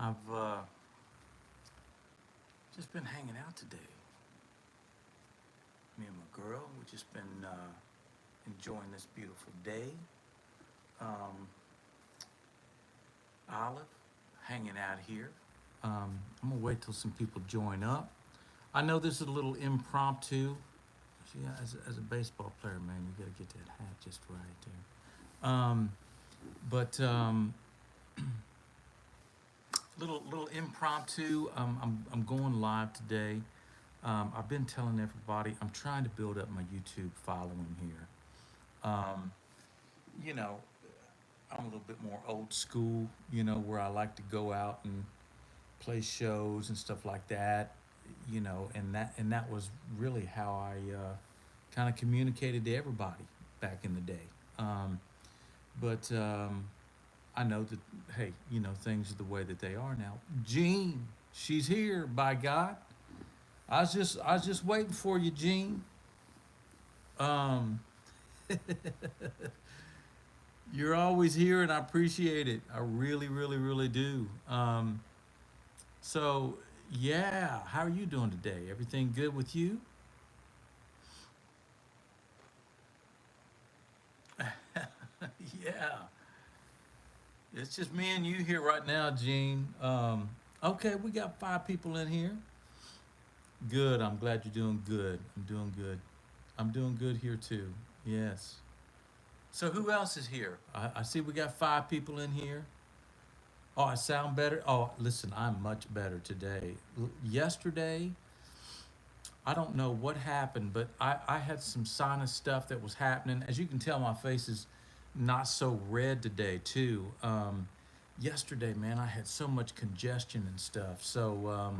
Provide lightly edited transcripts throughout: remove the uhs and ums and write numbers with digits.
I've just been hanging out today. Me and my girl, we've just been enjoying this beautiful day. Um, Olive, hanging out here. I'm gonna wait till some people join up. I know this is a little impromptu. As a baseball player, man, you gotta get that hat just right there. But little impromptu. I'm going live today. I've been telling everybody I'm trying to build up my YouTube following here. Um, you know, I'm a little bit more old school. Where I like to go out and play shows and stuff like that. And that was really how I kind of communicated to everybody back in the day. But I know that, hey, things are the way that they are now. Jean, she's here. By God, I was just waiting for you, Jean. Um, you're always here, and I appreciate it. I really, really, really do. So yeah, how are you doing today? Everything good with you? Yeah, it's just me and you here right now, Gene. Okay, we got 5 people in here. Good. I'm glad you're doing good. I'm doing good. I'm doing good here too. Yes. So who else is here? I see we got 5 people in here. Oh, I sound better. Oh, listen, I'm much better today. Yesterday, I don't know what happened, but I had some sinus stuff that was happening. As you can tell, my face is not so red today, too. Yesterday, man, I had so much congestion and stuff. So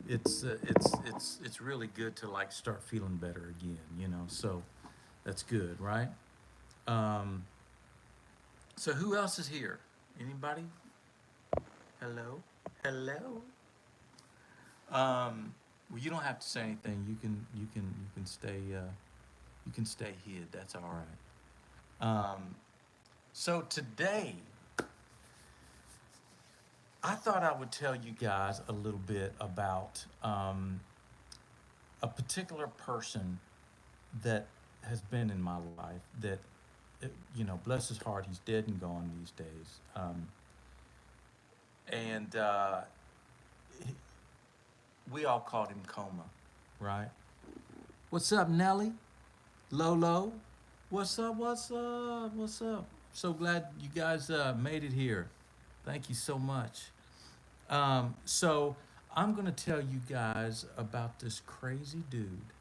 it's really good to like start feeling better again. So that's good, right? Um, so who else is here? Anybody? Hello? Hello? Well, you don't have to say anything. You can stay. You can stay here. That's all right. So today, I thought I would tell you guys a little bit about a particular person that has been in my life. That, bless his heart, he's dead and gone these days. And he- we all called him Coma, right? What's up, Nelly? Lolo? What's up? What's up? What's up? So glad you guys made it here. Thank you so much. So I'm gonna tell you guys about this crazy dude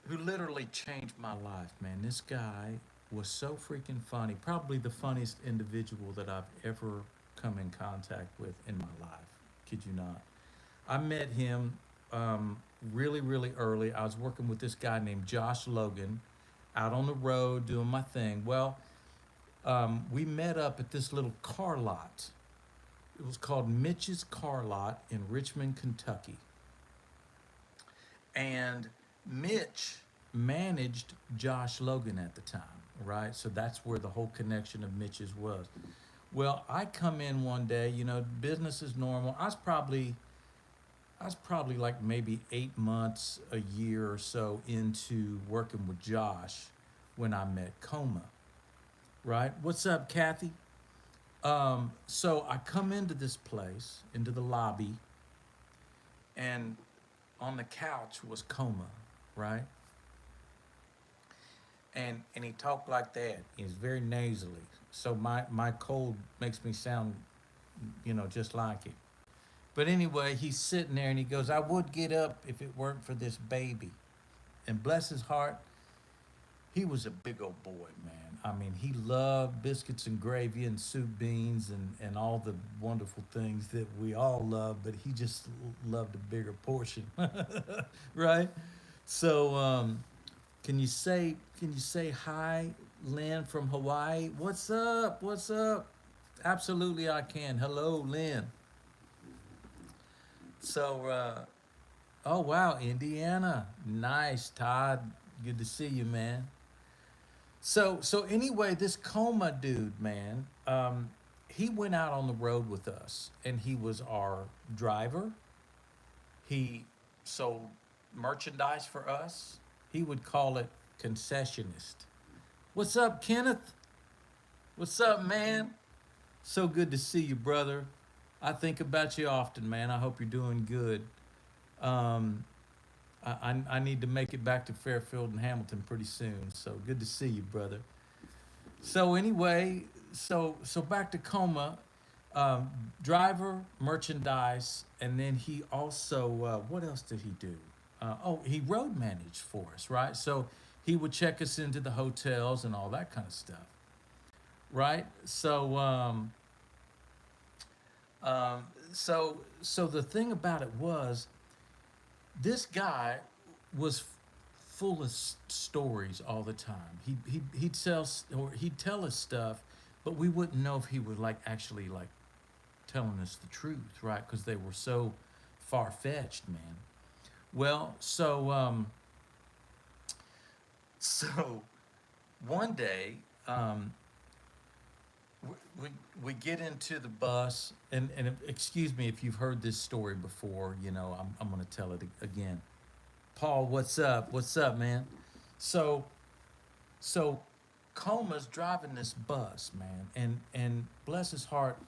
who literally changed my life, man. This guy was so freaking funny. Probably the funniest individual that I've ever come in contact with in my life. Kid you not. I met him um, really, really early. I was working with this guy named Josh Logan out on the road doing my thing. Well, we met up at this little car lot. It was called Mitch's Car Lot in Richmond, Kentucky. And Mitch managed Josh Logan at the time, right? So that's where the whole connection of Mitch's was. Well, I come in one day, business is normal. I was probably like maybe 8 months, a year or so into working with Josh when I met Coma, right? What's up, Kathy? So I come into this place, into the lobby, and on the couch was Coma, right? And he talked like that. He was very nasally. So my cold makes me sound, just like it. But anyway, he's sitting there and he goes, I would get up if it weren't for this baby. And bless his heart, he was a big old boy, man. I mean, he loved biscuits and gravy and soup beans and all the wonderful things that we all love, but he just loved a bigger portion, right? So, can you say hi, Lynn from Hawaii? What's up? What's up? Absolutely, I can. Hello, Lynn. So, oh wow, Indiana, nice, Todd. Good to see you, man. So anyway, this Coma dude, man. he went out on the road with us, and he was our driver. He sold merchandise for us. He would call it concessionist. What's up, Kenneth? What's up, man? So good to see you, brother. I think about you often, man. I hope you're doing good. Um, I need to make it back to Fairfield and Hamilton pretty soon. So good to see you, brother. So anyway, so back to Coma, um, driver, merchandise, and then he also what else did he do? Oh, he road managed for us, right? So he would check us into the hotels and all that kind of stuff, right? Um, so the thing about it was this guy was full of stories all the time. He'd tell us stuff, but we wouldn't know if he was like actually like telling us the truth, right? Because they were so far fetched, man. Well, so one day, um, we, we we get into the bus, and excuse me if you've heard this story before. I'm gonna tell it again. Paul, what's up? What's up, man? So so Coma's driving this bus, man, and bless his heart,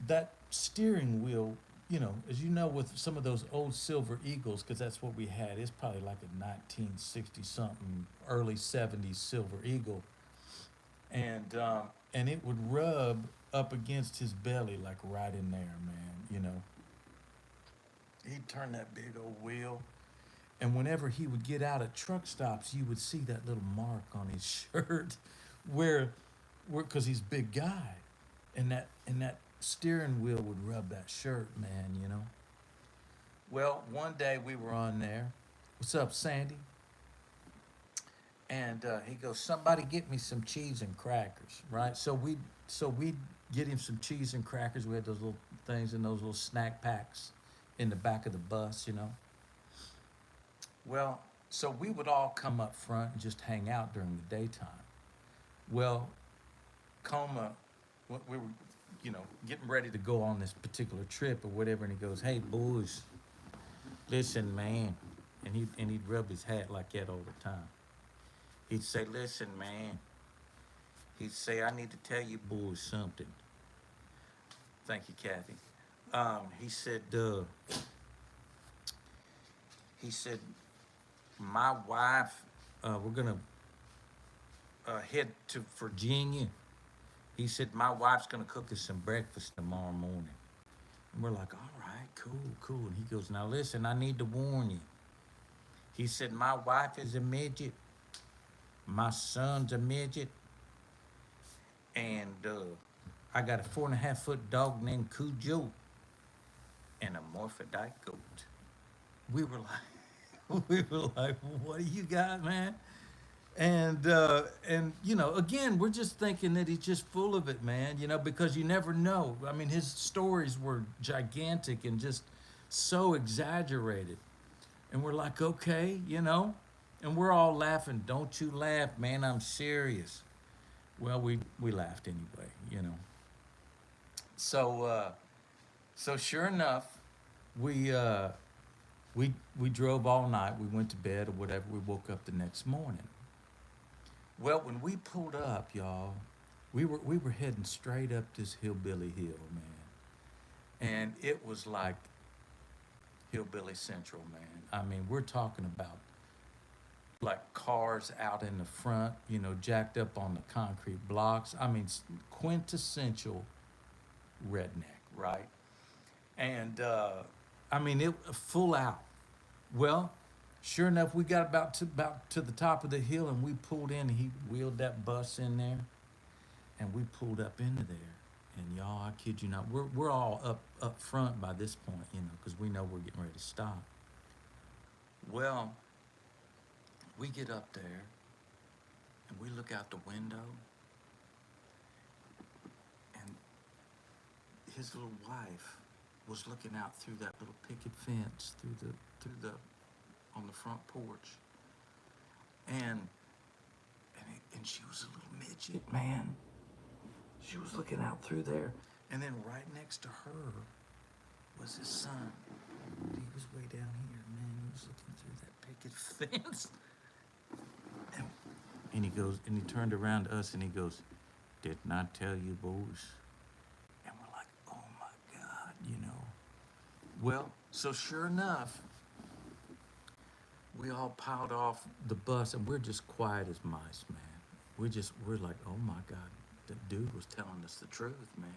that steering wheel, as you know, with some of those old Silver Eagles, because that's what we had. It's probably like a 1960 something, early 70s Silver Eagle, and it would rub up against his belly like right in there, man. He'd turn that big old wheel, and whenever he would get out at truck stops, you would see that little mark on his shirt, where, because he's a big guy, and that steering wheel would rub that shirt, man. Well, one day we were on there. What's up, Sandy? And he goes, "Somebody get me some cheese and crackers," right? So we get him some cheese and crackers. We had those little things in those little snack packs in the back of the bus. Well, so we would all come up front and just hang out during the daytime. Well, Coma, we were, getting ready to go on this particular trip or whatever, and he goes, "Hey, boys, listen, man," and he'd rub his hat like that all the time. He'd say, "Listen, man," he'd say, "I need to tell you boys something." Thank you, Kathy. He said, "My wife, we're gonna head to Virginia." He said, "My wife's gonna cook us some breakfast tomorrow morning." And we're like, "All right, cool, cool." And he goes, "Now listen, I need to warn you." He said, "My wife is a midget, my son's a midget, and I got a 4.5 foot dog named Cujo and a morphodite goat." We were like, we were like, "What do you got, man?" And again, we're just thinking that he's just full of it, man. Because you never know. I mean, his stories were gigantic and just so exaggerated, and we're like, "Okay," and we're all laughing. "Don't you laugh, man, I'm serious." Well, we laughed anyway. So uh so sure enough, we uh we drove all night. We went to bed or whatever. We woke up the next morning. Well, when we pulled up, y'all, we were heading straight up this hillbilly hill, man. And it was like hillbilly central, man. I mean, we're talking about like cars out in the front, jacked up on the concrete blocks. I mean, quintessential redneck, right? And I mean, it full out. Well, sure enough, we got about to the top of the hill, and we pulled in. He wheeled that bus in there, and we pulled up into there. And y'all, I kid you not, we're all up front by this point, because we know we're getting ready to stop. Well, we get up there and we look out the window, and his little wife was looking out through that little picket fence through the on the front porch, and and she was a little midget, man. She was looking out through there. And then right next to her was his son. He was way down here, man. He was looking through that picket fence. And, and he goes, and he turned around to us and he goes, "Didn't I tell you, boys?" And we're like, "Oh my God, you know." Well, so sure enough, we all piled off the bus and we're just quiet as mice, man. We're like, "Oh my God, the dude was telling us the truth, man."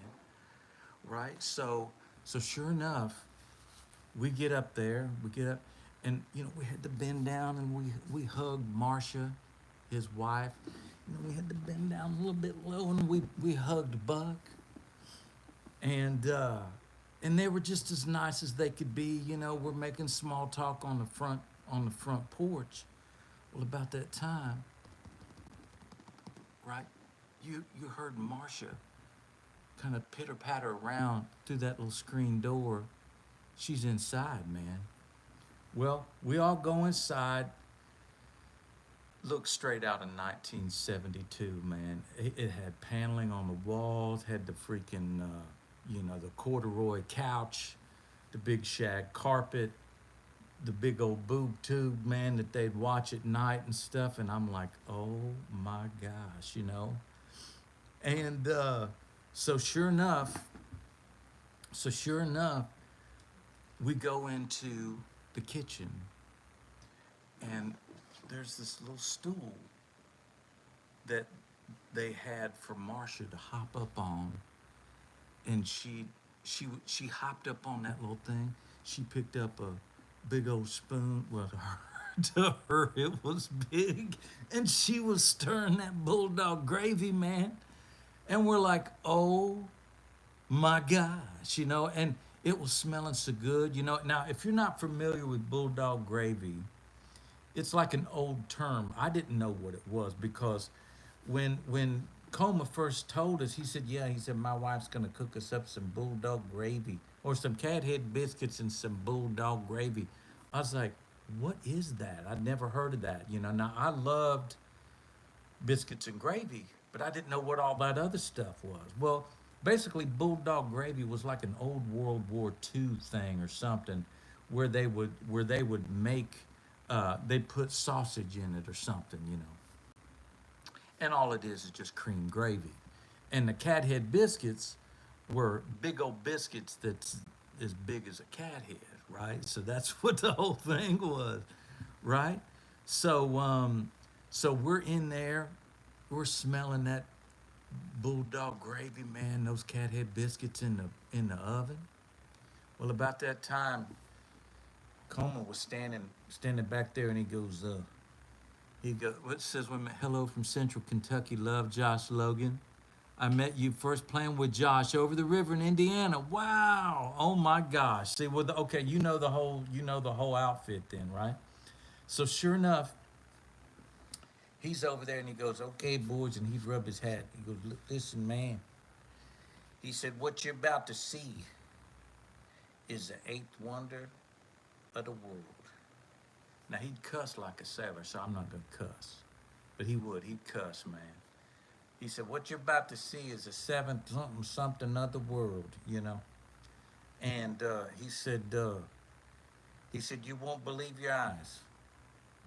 Right? So sure enough, we get up there, we get up, and we had to bend down and we hugged Marcia, his wife. We had to bend down a little bit low and we hugged Buck. And they were just as nice as they could be. We're making small talk on the front porch. Well, about that time, right? You heard Marcia kind of pitter patter around through that little screen door. She's inside, man. Well, we all go inside. Looked straight out of 1972, man. It had paneling on the walls, had the freaking, the corduroy couch, the big shag carpet, the big old boob tube, man, that they'd watch at night and stuff. And I'm like, oh my gosh. And so sure enough, so sure enough, we go into the kitchen and there's this little stool that they had for Marcia to hop up on, and she hopped up on that little thing. She picked up a big old spoon. Well, to her it was big, and she was stirring that bulldog gravy, man. And we're like, oh my gosh, and it was smelling so good. Now, if you're not familiar with bulldog gravy, it's like an old term. I didn't know what it was because when Coma first told us, he said, "Yeah," he said, "my wife's gonna cook us up some bulldog gravy or some cat head biscuits and some bulldog gravy." I was like, "What is that?" I'd never heard of that. Now I loved biscuits and gravy, but I didn't know what all that other stuff was. Well, basically, bulldog gravy was like an old World War II thing or something, where they would make they put sausage in it or something. And all it is just cream gravy. And the cat head biscuits were big old biscuits that's as big as a cat head, right? So that's what the whole thing was, right? So we're in there, we're smelling that bulldog gravy, man. Those cat head biscuits in the oven. Well, about that time, Coma was standing back there, and he goes, what says, "Women, hello from Central Kentucky, love, Josh Logan. I met you first playing with Josh over the river in Indiana. Wow. Oh my gosh. See, well, okay, you know the whole outfit then, right? So sure enough, he's over there and he goes, "Okay, boys," and he'd rub his hat. He goes, "Look, listen, man." He said, "What you're about to see is the eighth wonder of the world." Now he'd cuss like a sailor, so I'm not gonna cuss. But he would. He'd cuss, man. He said, "What you're about to see is a seventh something something other world. And he said, "You won't believe your eyes."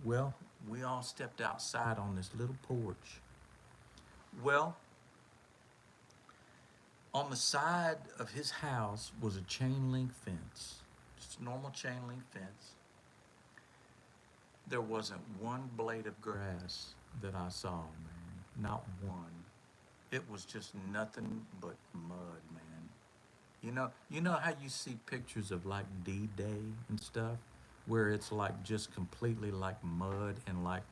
Well, we all stepped outside on this little porch. Well, on the side of his house was a chain link fence, just a normal chain link fence. There wasn't one blade of grass that I saw, man. Not one. It was just nothing but mud, man. You know how you see pictures of like D-Day and stuff, where it's like just completely like mud and like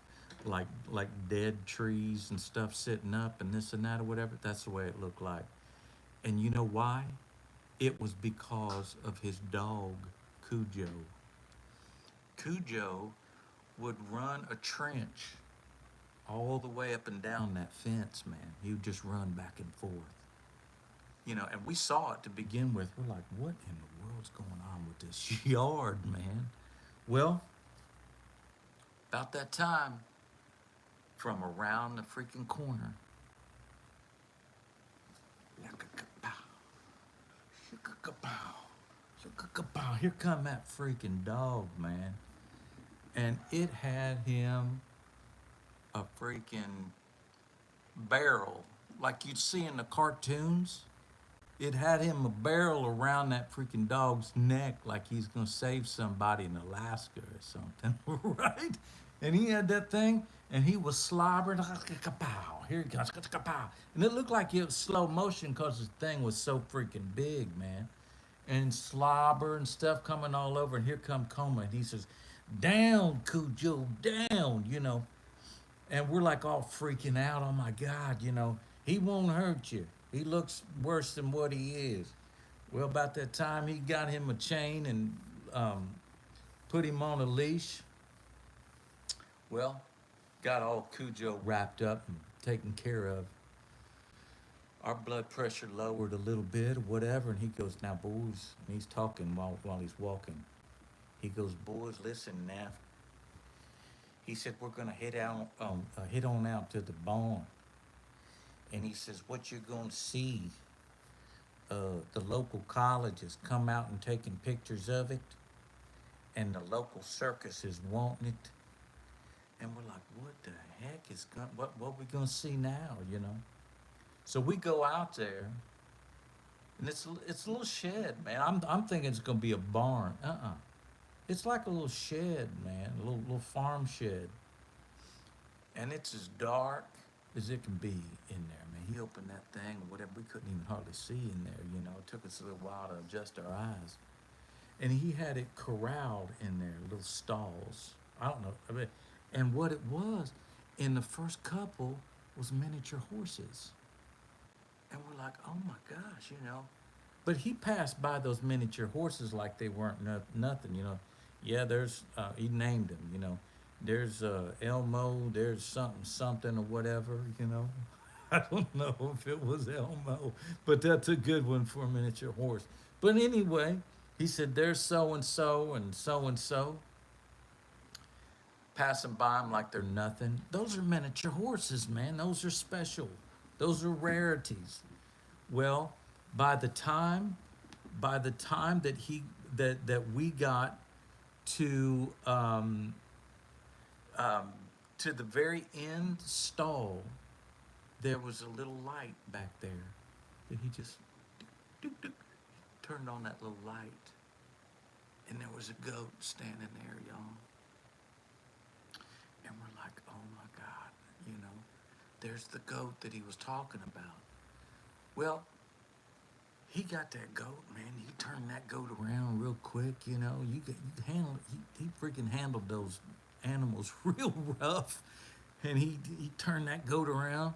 dead trees and stuff sitting up and this and that or whatever. That's the way it looked like. And you know why? It was because of his dog, Cujo. Cujo would run a trench all the way up and down that fence, man. He would just run back and forth. And we saw it to begin with. We're like, what in the world's going on with this yard, man? Well, about that time, from around the freaking corner, Yakakapow, yakakapow, yakakapow. Here come that freaking dog, man. And it had him a freaking barrel like you'd see in the cartoons. It had him a barrel around that freaking dog's neck like he's gonna save somebody in Alaska or something, right? And he had that thing and he was slobbering. Here he comes. And it looked like it was slow motion because the thing was so freaking big, man. And slobber and stuff coming all over. And here come Coma. And he says, down, Cujo, down, and we're like all freaking out. Oh my God, he won't hurt you. He looks worse than what he is. Well, about that time, he got him a chain and put him on a leash. Well, got all Cujo wrapped up and taken care of. Our blood pressure lowered a little bit or whatever, and he goes, now, boys, and he's talking while he's walking. He goes, boys, listen now. He said, we're going to head on out to the barn. And he says, what you're going to see, the local colleges come out and taking pictures of it, and the local circus is wanting it. And we're like, what the heck what we going to see now? So we go out there, and it's a little shed, man. I'm thinking it's going to be a barn. It's like a little shed, man, a little farm shed. And it's as dark as it can be in there, man. He opened that thing or whatever. We couldn't even hardly see in there. It took us a little while to adjust our eyes. And he had it corralled in there, little stalls. I don't know. And what it was, in the first couple, was miniature horses. And we're like, oh my gosh. But he passed by those miniature horses like they weren't nothing. Yeah, he named them. There's Elmo, there's something or whatever. I don't know if it was Elmo, but that's a good one for a miniature horse. But anyway, he said, there's so and so and so and so. Passing by them like they're nothing. Those are miniature horses, man. Those are special. Those are rarities. Well, by the time that we got to the very end stall, there was a little light back there that he just turned on that little light, and there was a goat standing there, y'all. And we're like, oh my God, there's the goat that he was talking about. Well, he got that goat, man. He turned that goat around real quick, You handle. He freaking handled those animals real rough, and he turned that goat around,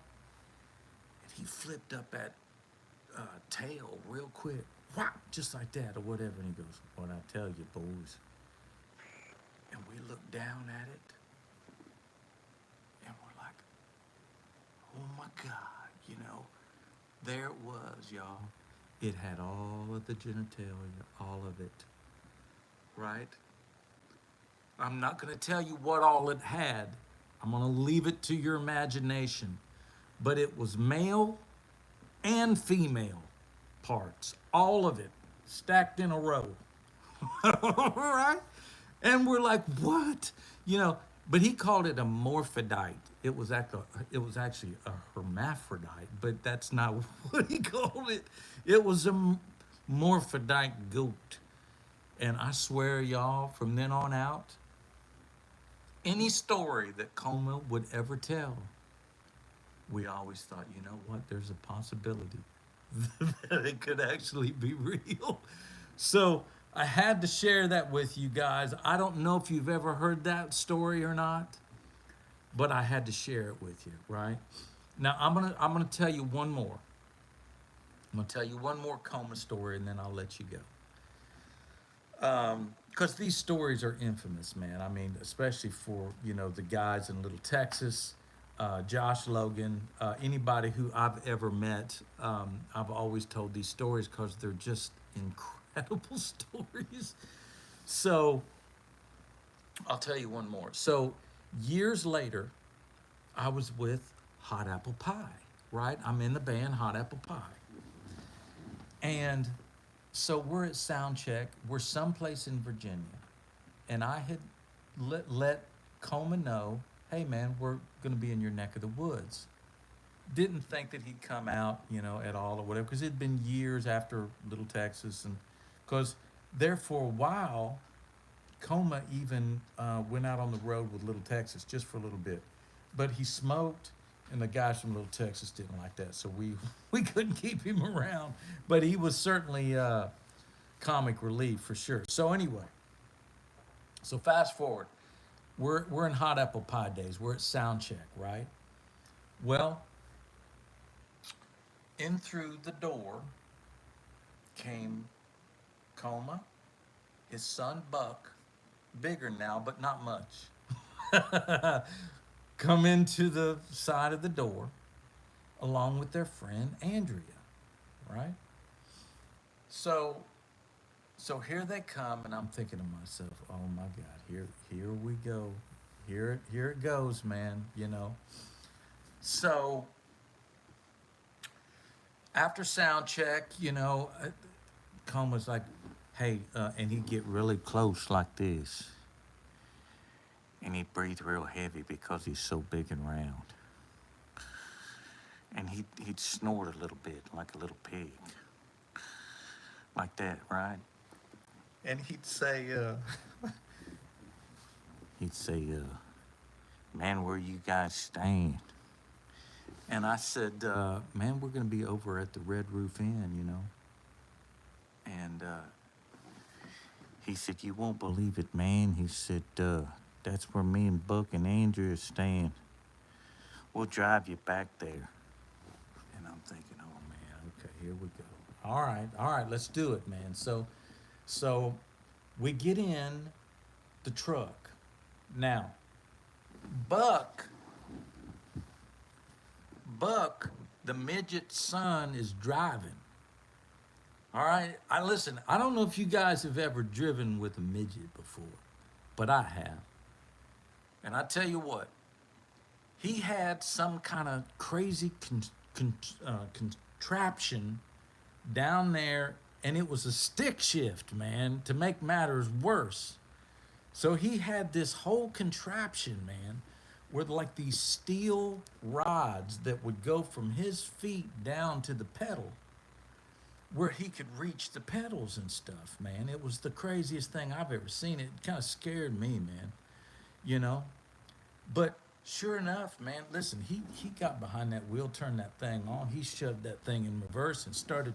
and he flipped up that tail real quick, whop, just like that or whatever. And he goes, "What I tell you, boys." And we looked down at it, and we're like, "Oh my God, there it was, y'all." It had all of the genitalia, all of it, right? I'm not going to tell you what all it had. I'm going to leave it to your imagination. But it was male and female parts, all of it, stacked in a row. All right? And we're like, what? But he called it a morphodite. It was actually a hermaphrodite, but that's not what he called it. It was a morphodite goat. And I swear, y'all, from then on out, any story that Coma would ever tell, we always thought, you know what, there's a possibility that it could actually be real. So I had to share that with you guys. I don't know if you've ever heard that story or not, but I had to share it with you, right? Now I'm gonna tell you one more. I'm gonna tell you one more Coma story, and then I'll let you go. Because these stories are infamous, man. I mean, especially for the guys in Little Texas, Josh Logan, anybody who I've ever met. I've always told these stories because they're just incredible stories. So I'll tell you one more. So years later, I was with Hot Apple Pie, right? I'm in the band Hot Apple Pie. And so we're at sound check. We're someplace in Virginia. And I had let Coleman know, hey man, we're going to be in your neck of the woods. Didn't think that he'd come out, at all or whatever, because it'd been years after Little Texas. And because there for a while, Coma even went out on the road with Little Texas just for a little bit. But he smoked, and the guys from Little Texas didn't like that. So we couldn't keep him around. But he was certainly comic relief for sure. So anyway, so fast forward, we're in hot apple pie days. We're at sound check, right? Well, in through the door came Coma, his son Buck, bigger now but not much. Come into the side of the door along with their friend Andrea, right? So so here they come, and I'm thinking to myself, oh my God, here we go. Here it goes, man. So after sound check, Combs was like, hey, and he'd get really close like this. And he'd breathe real heavy because he's so big and round. And he'd snort a little bit like a little pig. Like that, right? And he'd say, man, where you guys staying? And I said, man, we're going to be over at the Red Roof Inn. And he said, you won't believe it, man. He said, that's where me and Buck and Andrew are staying. We'll drive you back there. And I'm thinking, oh man, okay, here we go. All right, let's do it, man. So we get in the truck. Now, Buck, Buck, the midget son is driving. All right, I listen. I don't know if you guys have ever driven with a midget before, but I have. And I tell you what, he had some kind of crazy contraption down there, and it was a stick shift, man, to make matters worse. So he had this whole contraption, man, with like these steel rods that would go from his feet down to the pedal, where he could reach the pedals and stuff, man. It was the craziest thing I've ever seen. It kind of scared me, man, you know? But sure enough, man, listen, he got behind that wheel, turned that thing on. He shoved that thing in reverse and started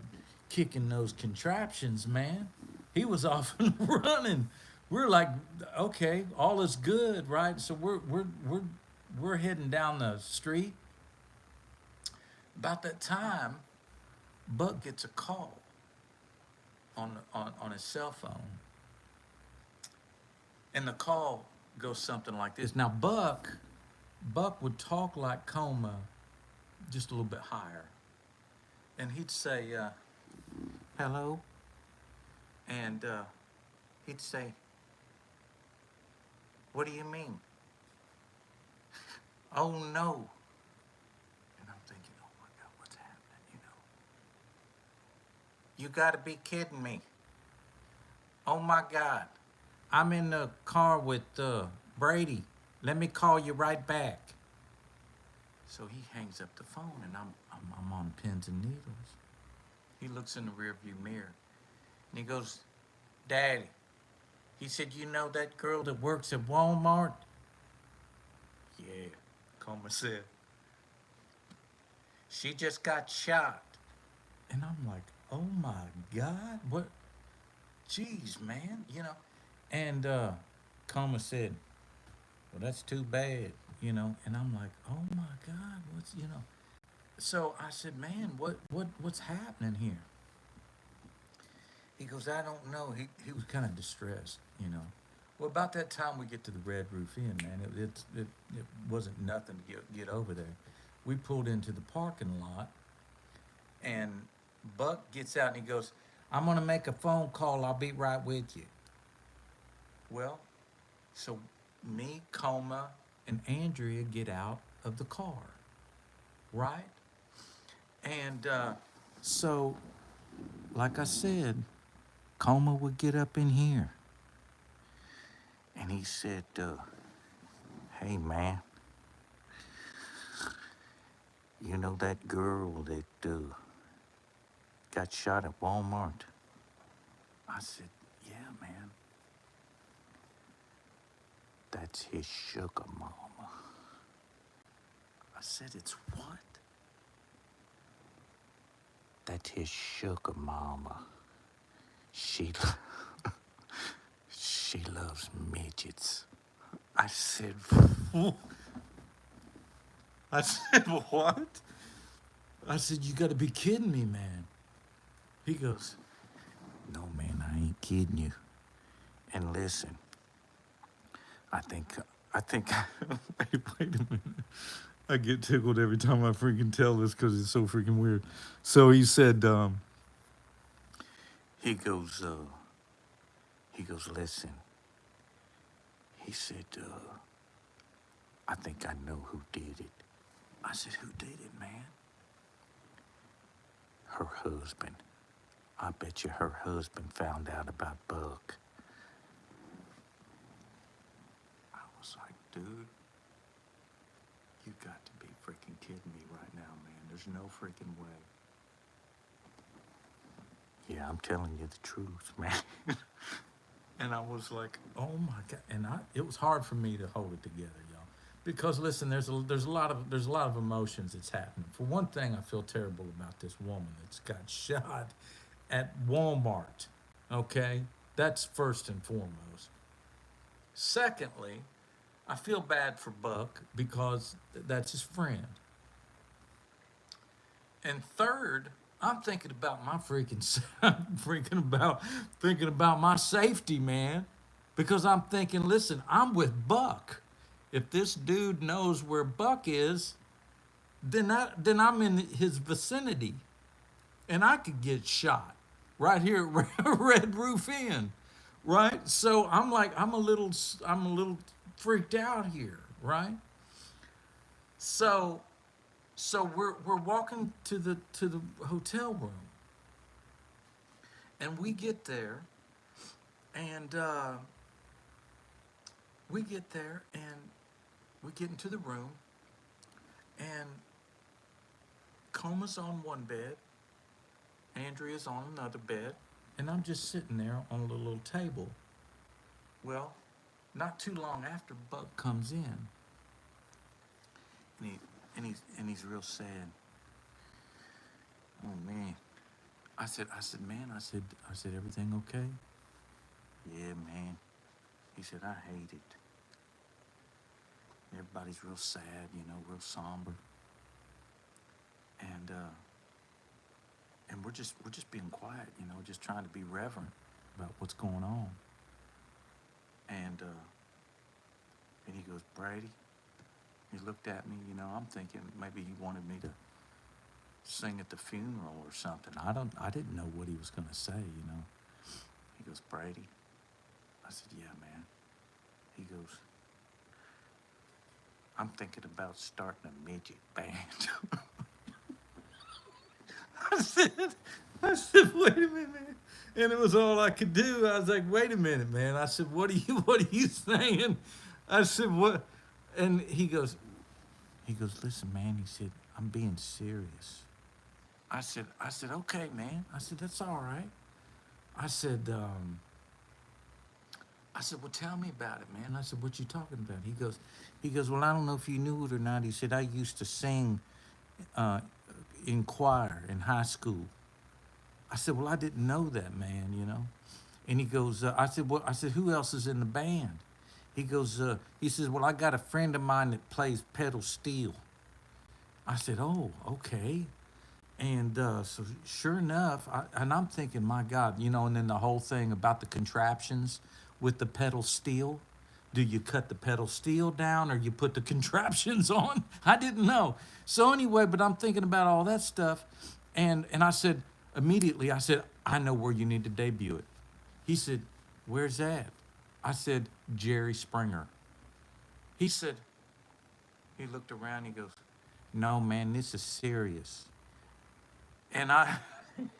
kicking those contraptions, man. He was off and running. We're like, okay, all is good, right? So we're heading down the street. About that time, Buck gets a call on his cell phone, and the call goes something like this. Now, Buck would talk like Coma, just a little bit higher, and he'd say, "Hello," and he'd say, "What do you mean?" "Oh no." And I'm thinking, "Oh my God, what's happening?" You got to be kidding me. Oh my God. I'm in the car with Brady. Let me call you right back. So he hangs up the phone, and I'm on pins and needles. He looks in the rearview mirror, and he goes, "Daddy," he said, "you know that girl that works at Walmart?" "Yeah," Coma said. "She just got shot." And I'm like, "Oh my God, what? Jeez, man. And Coma said, "Well, that's too bad. And I'm like, "Oh my God, what's?" So I said, "Man, what's happening here?" He goes, "I don't know." He was kind of distressed. Well, about that time we get to the Red Roof Inn, man. It wasn't nothing to get over there. We pulled into the parking lot, and Buck gets out and he goes, "I'm gonna make a phone call. I'll be right with you." Well, so me, Coma, and Andrea get out of the car, right? And so like I said, Coma would get up in here and he said, hey man, you know that girl that got shot at Walmart? I said, yeah, man, that's his sugar mama. I said, it's what? That's his sugar mama. She, she loves midgets. I said, I said, what? I said, you gotta be kidding me, man. He goes, no, man, I ain't kidding you. And listen, I think, I think, wait a minute. I get tickled every time I freaking tell this because it's so freaking weird. So he said, he goes, listen. He said, I think I know who did it. I said, who did it, man? Her husband. I bet you her husband found out about Buck. I was like, dude, you got to be freaking kidding me right now, man. There's no freaking way. Yeah, I'm telling you the truth, man. And I was like, oh my god! And it was hard for me to hold it together, y'all, because listen, there's a lot of emotions that's happening. For one thing, I feel terrible about this woman that's got shot at Walmart. Okay, that's first and foremost. Secondly, I feel bad for Buck because that's his friend. And third, I'm thinking about my freaking, thinking about my safety, man, because I'm thinking, listen, I'm with Buck. If this dude knows where Buck is, then I'm in his vicinity, and I could get shot right here at Red Roof Inn, right? So I'm like, I'm a little freaked out here, right? So we're walking to the hotel room, and we get there, and we get there, and we get into the room, and Coma's on one bed, Andrea's on another bed, and I'm just sitting there on the little table. Well, not too long after Buck comes in, and he's real sad. Oh man, man, I said, everything okay? Yeah, man. He said, I hate it. Everybody's real sad, real somber, and we're just being quiet, just trying to be reverent about what's going on. And he goes, Brady. He looked at me, I'm thinking maybe he wanted me to sing at the funeral or something. I didn't know what he was gonna say. He goes, Brady. I said, yeah, man. He goes, I'm thinking about starting a midget band. I said, wait a minute, man. And it was all I could do. I was like, wait a minute, man. I said, what are you saying? I said, what? And he goes, listen, man. He said, I'm being serious. I said, okay, man. I said, that's all right. I said, well, tell me about it, man. I said, what you talking about? He goes, well, I don't know if you knew it or not. He said, I used to sing uh, in choir in high school. I said, well, I didn't know that, man. And he goes, I said, who else is in the band? He says, well, I got a friend of mine that plays pedal steel. I said, oh, okay. And so sure enough, and I'm thinking, my God, and then the whole thing about the contraptions with the pedal steel. Do you cut the pedal steel down or you put the contraptions on? I didn't know. So anyway, but I'm thinking about all that stuff. And I said, immediately, I said, I know where you need to debut it. He said, where's that? I said, Jerry Springer. He said, he looked around, he goes, no, man, this is serious. And I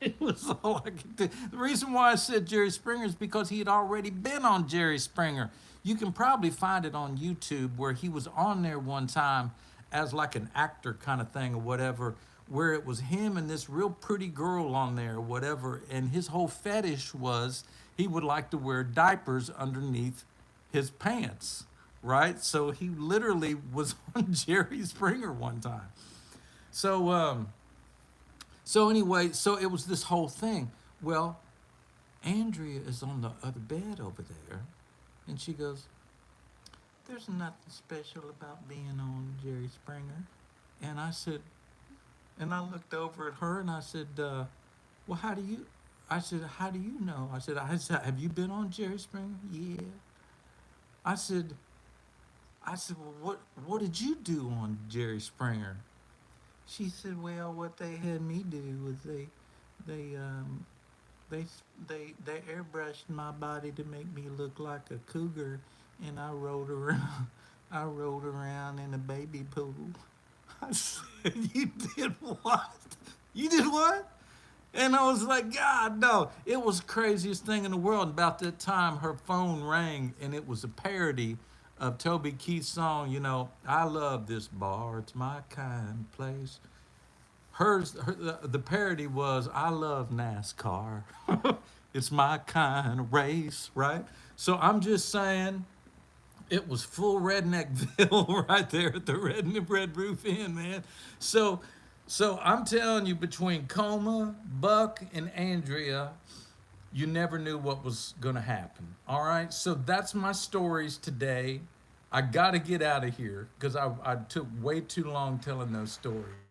It was all I could do. The reason why I said Jerry Springer is because he had already been on Jerry Springer. You can probably find it on YouTube where he was on there one time as like an actor kind of thing or whatever, where it was him and this real pretty girl on there or whatever. And his whole fetish was he would like to wear diapers underneath his pants, right? So he literally was on Jerry Springer one time. So, so anyway, so it was this whole thing. Well, Andrea is on the other bed over there, and she goes, "There's nothing special about being on Jerry Springer." And I said, and I looked over at her and I said, "Well, how do you?" I said, "How do you know?" I said, "Have you been on Jerry Springer?" Yeah. I said, "Well, what did you do on Jerry Springer?" She said, "Well, what they had me do was they they they airbrushed my body to make me look like a cougar, and I rode around I rode around in a baby pool." I said, "You did what? You did what?" And I was like, "God, no!" It was the craziest thing in the world. About that time, her phone rang, and it was a parody of Toby Keith's song. "I love this bar. It's my kind of place." The parody was, "I love NASCAR. It's my kind of race," right? So I'm just saying, it was full redneckville right there at the Red Roof Inn, man. So, so I'm telling you, between Coma, Buck, and Andrea, you never knew what was gonna happen. All right, so that's my stories today. I got to get out of here because I took way too long telling those stories.